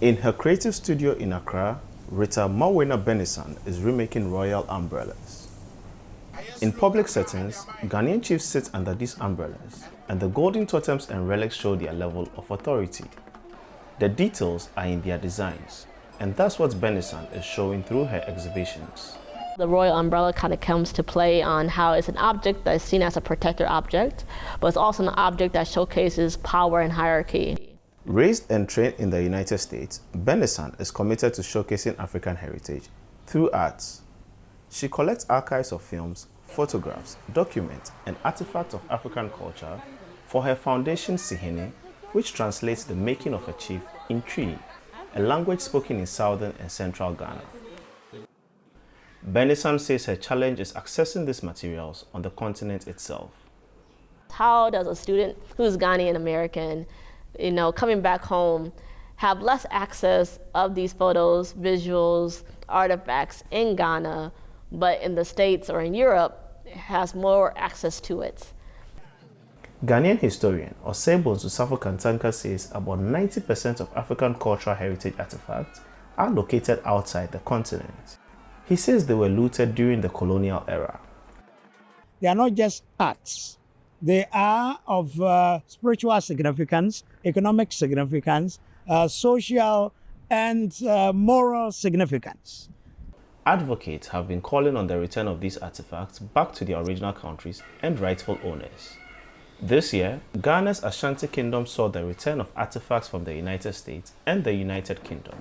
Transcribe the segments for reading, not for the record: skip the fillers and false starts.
In her creative studio in Accra, Rita Mawuena Benissan is remaking royal umbrellas. In public settings, Ghanaian chiefs sit under these umbrellas, and the golden totems and relics show their level of authority. The details are in their designs, and that's what Benissan is showing through her exhibitions. The royal umbrella kind of comes to play on how it's an object that is seen as a protector object, but it's also an object that showcases power and hierarchy. Raised and trained in the United States, Benissan is committed to showcasing African heritage through arts. She collects archives of films, photographs, documents, and artifacts of African culture for her foundation Sinini, which translates the making of a chief in Twi, a language spoken in southern and central Ghana. Benissan says her challenge is accessing these materials on the continent itself. How does a student who's Ghanaian American, coming back home, have less access of these photos, visuals, artifacts in Ghana, but in the States or in Europe has more access to it? Ghanaian historian Osebo Kantanka says about 90% of African cultural heritage artifacts are located outside the continent. He says they were looted during the colonial era. They are not just arts. They are of spiritual significance, economic significance, social and moral significance. Advocates have been calling on the return of these artifacts back to their original countries and rightful owners. This year, Ghana's Ashanti Kingdom saw the return of artifacts from the United States and the United Kingdom.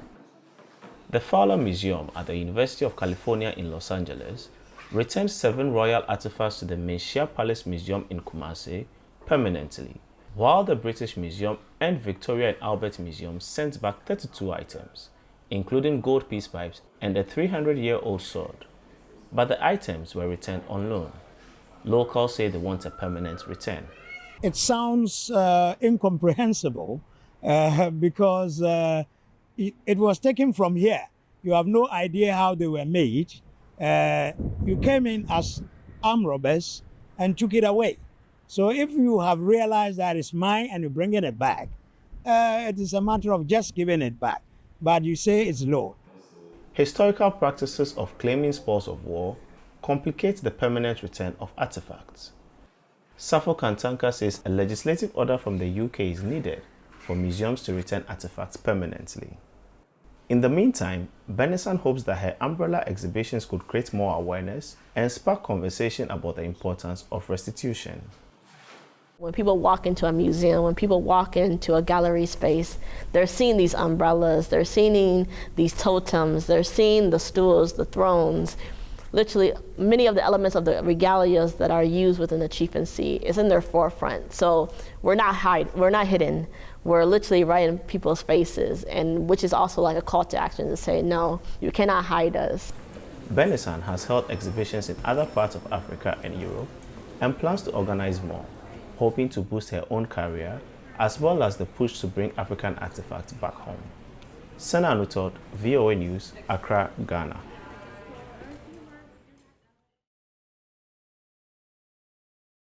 The Fowler Museum at the University of California in Los Angeles returned 7 royal artifacts to the Menchia Palace Museum in Kumasi permanently, while the British Museum and Victoria and Albert Museum sent back 32 items, including gold peace pipes and a 300-year-old sword. But the items were returned on loan. Locals say they want a permanent return. It sounds incomprehensible because it was taken from here. You have no idea how they were made. You came in as armed robbers and took it away. So if you have realized that it's mine and you're bringing it back, it is a matter of just giving it back. But you say it's low. Historical practices of claiming spoils of war complicate the permanent return of artifacts. Safo Kantanka says a legislative order from the UK is needed for museums to return artifacts permanently. In the meantime, Benissan hopes that her umbrella exhibitions could create more awareness and spark conversation about the importance of restitution. When people walk into a museum, when people walk into a gallery space, they're seeing these umbrellas, they're seeing these totems, they're seeing the stools, the thrones. Literally, many of the elements of the regalias that are used within the chieftaincy is in their forefront. So we're not hidden. We're literally right in people's faces, and which is also like a call to action to say, no, you cannot hide us. Benissan has held exhibitions in other parts of Africa and Europe and plans to organize more, hoping to boost her own career as well as the push to bring African artifacts back home. Sana Anutod, VOA News, Accra, Ghana.